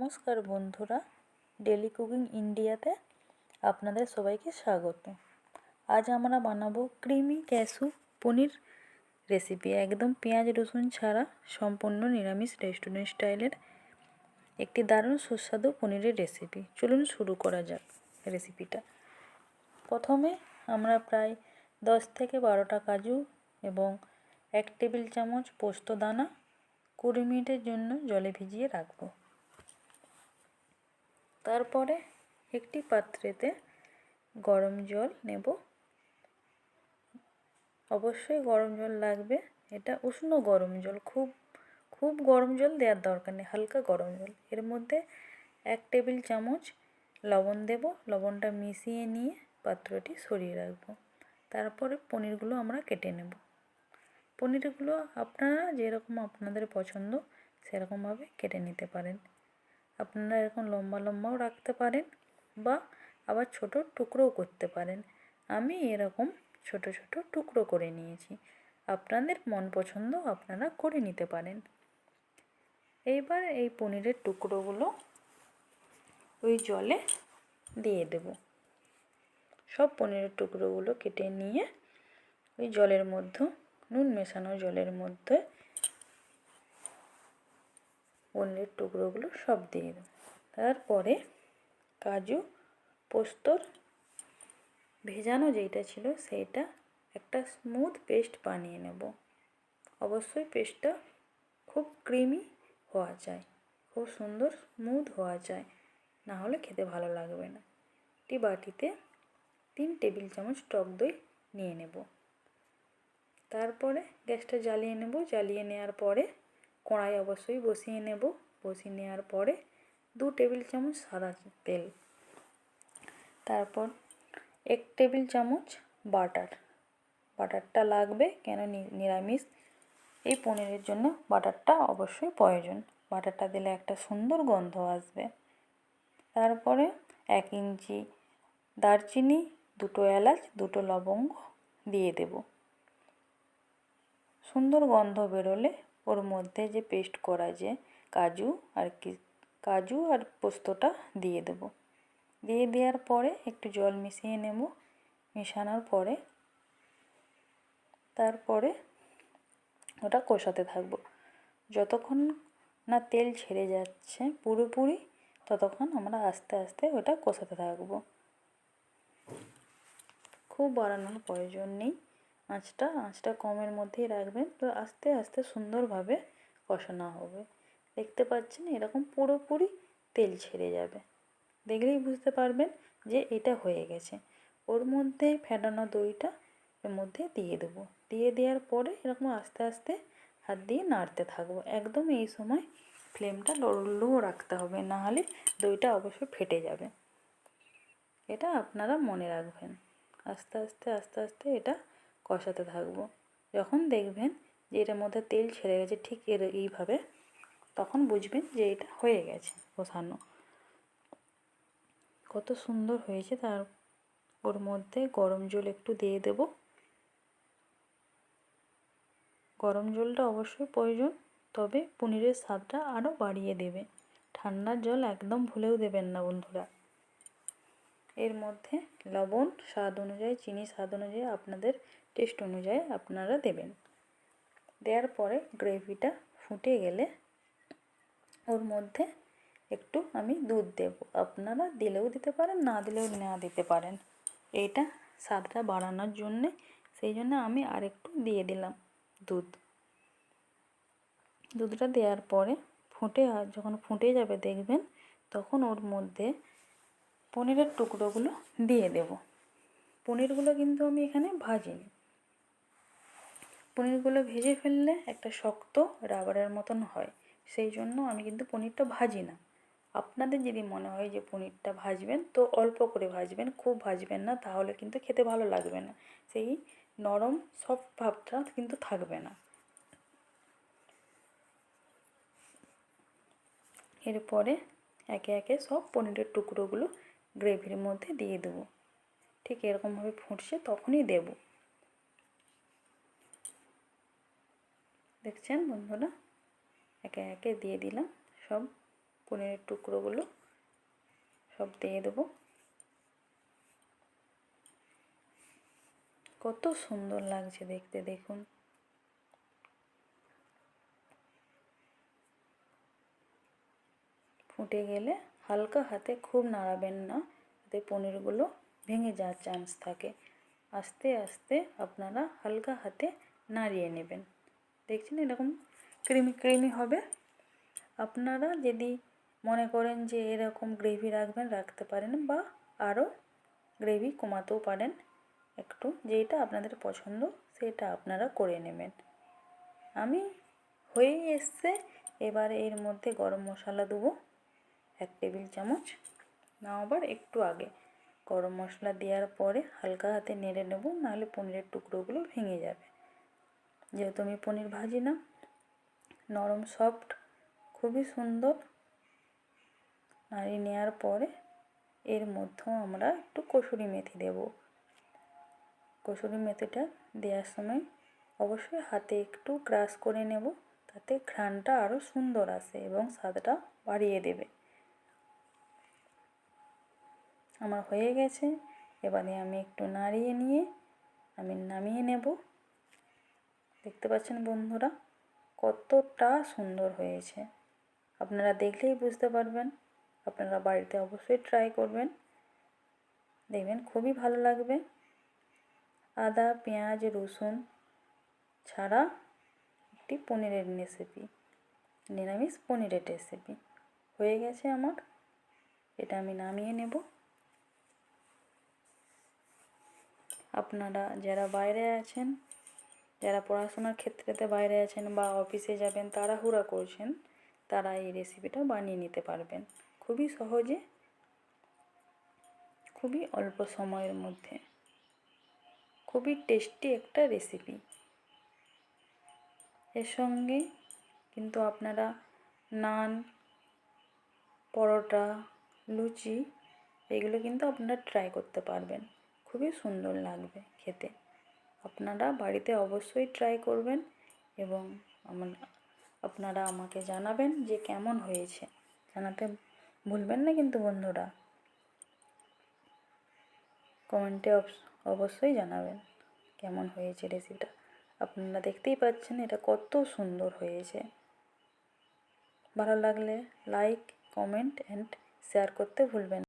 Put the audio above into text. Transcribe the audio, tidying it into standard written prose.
নমস্কার বন্ধুরা, daily cooking ইন্ডিয়াতে আপনাদের সবাইকে স্বাগত। আজ আমরা বানাবো ক্রিমি ক্যাশু পনির রেসিপি। একদম পেঁয়াজ রসুন ছাড়া সম্পূর্ণ নিরামিষ রেস্টুরেন্ট স্টাইলের একটি দারুণ সুস্বাদু পনিরের রেসিপি। চলুন শুরু করা যাক রেসিপিটা। প্রথমে আমরা প্রায় 10 থেকে 12টা কাজু এবং 1 টেবিল চামচ পোস্ত দানা 20 মিনিটের জন্য জলে ভিজিয়ে রাখবো। তারপরে একটি পাত্রেতে গরম জল নেব। অবশ্যই গরম জল লাগবে। এটা উষ্ণ গরম জল, খুব গরম জল দেওয়ার দরকার নেই, হালকা গরম জল। এর মধ্যে 1 টেবিল চামচ লবণ দেব। লবণটা মিশিয়ে নিয়ে পাত্রটি সরিয়ে রাখবো। তারপরে পনিরগুলো আমরা কেটে নেব। পনিরগুলো আপনারা যেরকম আপনাদের পছন্দ সেরকমভাবে কেটে নিতে পারেন। আপনারা এরকম লম্বা লম্বাও রাখতে পারেন বা আবার ছোট টুকরোও করতে পারেন। আমি এরকম ছোট ছোট টুকরো করে নিয়েছি। আপনাদের মন পছন্দ আপনারা করে নিতে পারেন। এইবার এই পনিরের টুকরোগুলো ওই জলে দিয়ে দেব। সব পনিরের টুকরোগুলো কেটে নিয়ে ওই জলের মধ্যে, নুন মেশানো জলের মধ্যে পনিরের টুকরোগুলো সব দিয়ে দেব। তারপরে কাজু পোস্তর ভেজানো যেইটা ছিল সেইটা একটা স্মুথ পেস্ট বানিয়ে নেব। অবশ্যই পেস্টটা খুব ক্রিমি হওয়া চাই, খুব সুন্দর স্মুথ হওয়া চাই, না হলে খেতে ভালো লাগবে না। একটি বাটিতে 3 টেবিল চামচ টক দই নিয়ে নেব। তারপরে গ্যাসটা জ্বালিয়ে নেব। জ্বালিয়ে নেওয়ার পরে কড়াই অবশ্যই বসিয়ে নেব। বসিয়ে নেওয়ার পরে 2 টেবিল চামচ সাদা তেল, তারপর 1 টেবিল চামচ বাটারটা লাগবে, কেন নিরামিষ এই পনিরের জন্য বাটারটা অবশ্যই প্রয়োজন। বাটারটা দিলে একটা সুন্দর গন্ধ আসবে। তারপরে 1 ইঞ্চি দারচিনি, 2টো এলাচ, 2টো লবঙ্গ দিয়ে দেব। সুন্দর গন্ধ বেরোলে ওর মধ্যে যে পেস্ট করা যে কাজু আর পোস্তটা দিয়ে দেব। দিয়ে দেওয়ার পরে একটু জল মিশিয়ে নেব। মেশানোর পরে তারপরে ওটা কষাতে থাকবো। যতক্ষণ না তেল ছেড়ে যাচ্ছে পুরোপুরি, ততক্ষণ আমরা আস্তে আস্তে ওটা কষাতে থাকবো। খুব বাড়ানোর প্রয়োজন নেই। আঁচটা কমের মধ্যেই রাখবেন। তো আস্তে আস্তে সুন্দরভাবে কষানো হবে। দেখতে পাচ্ছেন এরকম পুরোপুরি তেল ছেড়ে যাবে। দেখলেই বুঝতে পারবেন যে এটা হয়ে গেছে। ওর মধ্যে ফেটানো দইটা এর মধ্যে দিয়ে দেবো। দিয়ে দেওয়ার পরে এরকম আস্তে আস্তে হাত দিয়ে নাড়তে থাকবো। একদম এই সময় ফ্লেমটা লো রাখতে হবে, না হলে দইটা অবশ্যই ফেটে যাবে। এটা আপনারা মনে রাখবেন। আস্তে আস্তে এটা কষাতে থাকবো। যখন দেখবেন যে এটার মধ্যে তেল ছেড়ে গেছে ঠিক এইভাবে, তখন বুঝবেন যে এটা হয়ে গেছে কষানো। কত সুন্দর হয়েছে। তার ওর মধ্যে গরম জল একটু দিয়ে দেব। গরম জলটা অবশ্যই প্রয়োজন, তবে পনিরের স্বাদটা আরও বাড়িয়ে দেবে। ঠান্ডা জল একদম ভুলেও দেবেন না বন্ধুরা। এর মধ্যে লবণ স্বাদ অনুযায়ী, চিনি স্বাদ অনুযায়ী, আপনাদের টেস্ট অনুযায়ী আপনারা দেবেন। দেওয়ার পরে গ্রেভিটা ফুটে গেলে ওর মধ্যে একটু আমি দুধ দেব। আপনারা দিলেও দিতে পারেন, না দিলেও না দিতে পারেন। এইটা স্বাদটা বাড়ানোর জন্যে, সেই জন্য আমি আরেকটু দিয়ে দিলাম দুধটা দেওয়ার পরে যখন ফুটে যাবে দেখবেন, তখন ওর মধ্যে পনিরের টুকরোগুলো দিয়ে দেব। পনিরগুলো কিন্তু আমি এখানে ভাজিনি। পনিরগুলো ভেজে ফেললে একটা শক্ত রাবারের মতন হয়, সেই জন্য আমি কিন্তু পনিরটা ভাজি না। আপনাদের যদি মনে হয় যে পনিরটা ভাজবেন, তো অল্প করে ভাজবেন, খুব ভাজবেন না, তাহলে কিন্তু খেতে ভালো লাগবে না। সেই নরম সফট ভাবটা কিন্তু থাকবে না। এরপরে একে একে সব পনিরের টুকরোগুলো গ্রেভির মধ্যে দিয়ে দেবো। ঠিক এরকমভাবে ফুটছে তখনই দেব। দেখছেন বন্ধুরা, একে একে দিয়ে দিলাম সব পনিরের টুকরোগুলো সব দিয়ে দেবো। কত সুন্দর লাগছে দেখতে, দেখুন। ফুটে গেলে হালকা হাতে, খুব নাড়াবেন না, যাতে পনিরগুলো ভেঙে যাওয়ার চান্স থাকে। আস্তে আস্তে আপনারা হালকা হাতে নাড়িয়ে নেবেন। দেখছেন এরকম ক্রিমি ক্রিমি হবে। আপনারা যদি মনে করেন যে এরকম গ্রেভি রাখবেন, রাখতে পারেন, বা আরও গ্রেভি কমাতেও পারেন একটু, যেটা আপনাদের পছন্দ সেটা আপনারা করে নেবেন। আমি হয়েই এসছে। এবার এর মধ্যে গরম মশলা দেবো 1 টেবিল চামচ, না আবার একটু আগে। গরম মশলা দেওয়ার পরে হালকা হাতে নেড়ে নেব, নাহলে পনিরের টুকরোগুলো ভেঙে যাবে। যেহেতু আমি পনির ভাজি না, নরম সফট, খুবই সুন্দর। নাড়িয়ে নেওয়ার পরে এর মধ্যেও আমরা একটু কসুরি মেথি দেব। কসুরি মেথিটা দেওয়ার সময় অবশ্যই হাতে একটু ক্রাশ করে নেব, তাতে ঘ্রাণটা আরও সুন্দর আসে এবং স্বাদটা বাড়িয়ে দেবে। আমার হয়ে গেছে। এবারে আমি একটু নাড়িয়ে নিয়ে আমি নামিয়ে নেব। দেখতে পাচ্ছেন বন্ধুরা কতটা সুন্দর হয়েছে। আপনারা দেখলেই বুঝতে পারবেন। আপনারা বাড়িতে অবশ্যই ট্রাই করবেন, দেখবেন খুবই ভালো লাগবে। আদা, পেঁয়াজ, রসুন ছাড়া একটি পনিরের রেসিপি, নিরামিষ পনিরের রেসিপি হয়ে গেছে আমার। এটা আমি নামিয়ে নেব। আপনারা যারা বাইরে আছেন, যারা পড়াশোনার ক্ষেত্রেতে বাইরে আছেন বা অফিসে যাবেন, তাড়াহুড়া করছেন, তারা এই রেসিপিটা বানিয়ে নিতে পারবেন খুবই সহজে, খুবই অল্প সময়ের মধ্যে। খুবই টেস্টি একটা রেসিপি। এর সঙ্গে কিন্তু আপনারা নান, পরোটা, লুচি এগুলো কিন্তু আপনারা ট্রাই করতে পারবেন। খুবই সুন্দর লাগবে খেতে। আপনারা বাড়িতে অবশ্যই ট্রাই করবেন এবং আপনারা আমাকে জানাবেন যে কেমন হয়েছে। জানাতে ভুলবেন না কিন্তু বন্ধুরা। কমেন্টে অবশ্যই জানাবেন কেমন হয়েছে রেসিপিটা। আপনারা দেখতেই পাচ্ছেন এটা কত সুন্দর হয়েছে। ভালো লাগলে লাইক, কমেন্ট অ্যান্ড শেয়ার করতে ভুলবেন না।